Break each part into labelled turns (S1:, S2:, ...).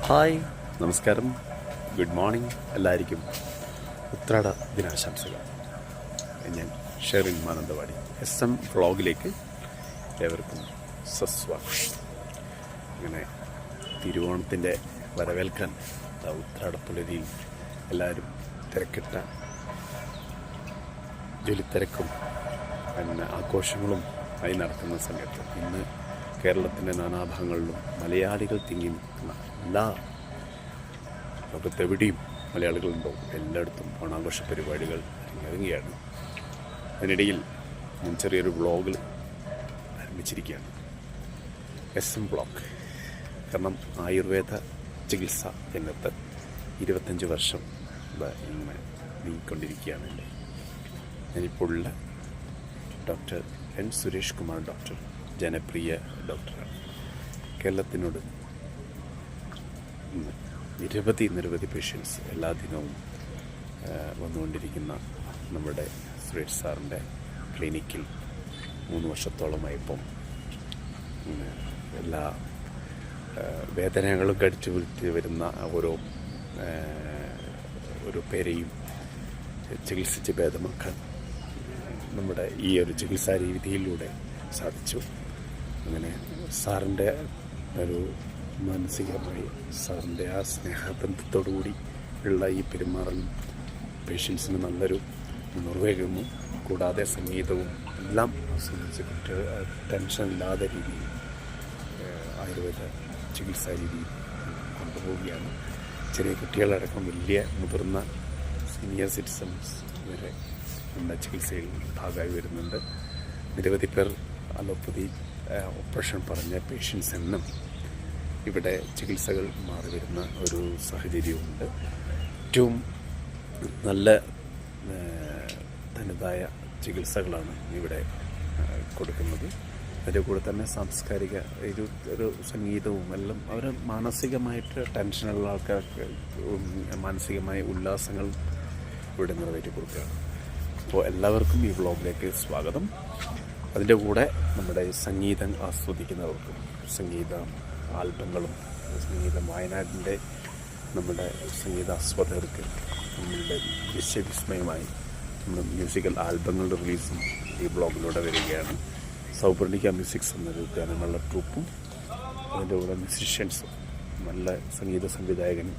S1: Hi, നമസ്കാരം, good morning. എല്ലാവർക്കും ഉത്രാട ദിനാശംസകൾ. ഞാൻ ഷെറിൻ മാനന്തവാടി. SM വ്ളോഗിലേക്ക് ഏവർക്കും സസ്വാഗതം. അങ്ങനെ തിരുവോണത്തിൻ്റെ വരവേൽക്കാൻ ഉത്രാടപ്പുലരിയിൽ എല്ലാവരും തിരക്കിട്ട ജോലിത്തിരക്കും പിന്നെ ആഘോഷങ്ങളും ആയി നടക്കുന്ന സമയത്ത് ഇന്ന് കേരളത്തിൻ്റെ നാനാഭാഗങ്ങളിലും മലയാളികൾ തിങ്ങി നിൽക്കുന്ന എല്ലാ ലോകത്തെവിടെയും മലയാളികളുണ്ടോ എല്ലായിടത്തും ഓണാഘോഷ പരിപാടികൾ ഇറങ്ങുകയാണ്. അതിനിടയിൽ ഞാൻ ചെറിയൊരു വ്ളോഗ് ആരംഭിച്ചിരിക്കുകയാണ്. SM vlog. കാരണം ആയുർവേദ ചികിത്സ രംഗത്ത് 25 വർഷം ഇങ്ങനെ നീങ്ങിക്കൊണ്ടിരിക്കുകയാണ്. ഞാനിപ്പോൾ ഉള്ള doctor N. Suresh Kumar doctor ജനപ്രിയ ഡോക്ടറാണ്. കേരളത്തിനോട് നിരവധി പേഷ്യൻസ് എല്ലാ ദിനവും വന്നുകൊണ്ടിരിക്കുന്ന നമ്മുടെ സുരേഷ് സാറിൻ്റെ ക്ലിനിക്കിൽ 3 വർഷത്തോളമായിപ്പം എല്ലാ വേദനകളും കടിച്ചു വിളിച്ച് വരുന്ന ഓരോ പേരെയും ചികിത്സിച്ച് ഭേദമാക്കാൻ നമ്മുടെ ഈ ഒരു ചികിത്സാ രീതിയിലൂടെ സാധിച്ചു. അങ്ങനെ സാറിൻ്റെ ഒരു മാനസികമായി സാറിൻ്റെ ആ സ്നേഹബന്ധത്തോടുകൂടി ഉള്ള ഈ പെരുമാറലും പേഷ്യൻസിന് നല്ലൊരു നിർവഹിക്കുന്നു. കൂടാതെ സംഗീതവും എല്ലാം ആസ്വദിച്ച് കുട്ടികൾ ടെൻഷൻ ഇല്ലാത്ത രീതിയിൽ ആയുർവേദ ചികിത്സാ രീതിയിൽ കൊണ്ടുപോവുകയാണ്. ചെറിയ കുട്ടികളടക്കം വലിയ മുതിർന്ന സീനിയർ സിറ്റിസൺസ് വരെ നമ്മുടെ ചികിത്സയിൽ ഭാഗമായി വരുന്നുണ്ട്. നിരവധി പേർ അലോപ്പതി ഓപ്പറേഷൻ പറഞ്ഞ പേഷ്യൻസ് എണ്ണം ഇവിടെ ചികിത്സകൾ മാറി വരുന്ന ഒരു സാഹചര്യമുണ്ട്. ഏറ്റവും നല്ല തനതായ ചികിത്സകളാണ് ഇവിടെ കൊടുക്കുന്നത്. അതിൻ്റെ കൂടെ തന്നെ സാംസ്കാരിക ഒരു സംഗീതവും എല്ലാം അവർ മാനസികമായിട്ട് ടെൻഷനുള്ള ആൾക്കാർക്ക് മാനസികമായ ഉല്ലാസങ്ങൾ ഇവിടെ നിറവേറ്റി കൊടുക്കുകയാണ്. അപ്പോൾ എല്ലാവർക്കും ഈ വ്ളോഗിലേക്ക് സ്വാഗതം. അതിൻ്റെ കൂടെ നമ്മുടെ സംഗീതം ആസ്വദിക്കുന്നവർക്കും സംഗീത ആൽബങ്ങളും വയനാടിൻ്റെ നമ്മുടെ സംഗീതാസ്വാദകർക്ക് നമ്മളുടെ വിശ്വവിസ്മയമായി നമ്മുടെ മ്യൂസിക്കൽ ആൽബങ്ങളുടെ റിലീസും ഈ ബ്ലോഗിലൂടെ വരികയാണ്. സൗപർണിക മ്യൂസിക്സ് എന്നൊരു ഗാനമുള്ള ട്രൂപ്പും അതിൻ്റെ കൂടെ മ്യൂസിഷ്യൻസും നല്ല സംഗീത സംവിധായകനും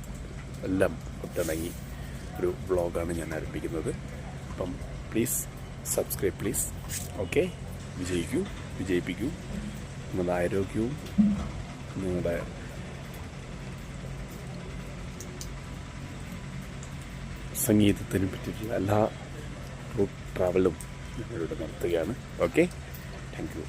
S1: എല്ലാം ഒത്തിണങ്ങി ഒരു വ്ളോഗാണ് ഞാൻ ആരംഭിക്കുന്നത്. അപ്പം പ്ലീസ് സബ്സ്ക്രൈബ് പ്ലീസ്. ഓക്കെ, വിജയിപ്പിക്കൂ. നിങ്ങളുടെ ആരോഗ്യവും നിങ്ങളുടെ സംഗീതത്തിനെ പറ്റിയിട്ടുള്ള എല്ലാ റൂട്ട് ട്രാവലും ഞങ്ങളിവിടെ നടത്തുകയാണ്. Okay, thank you.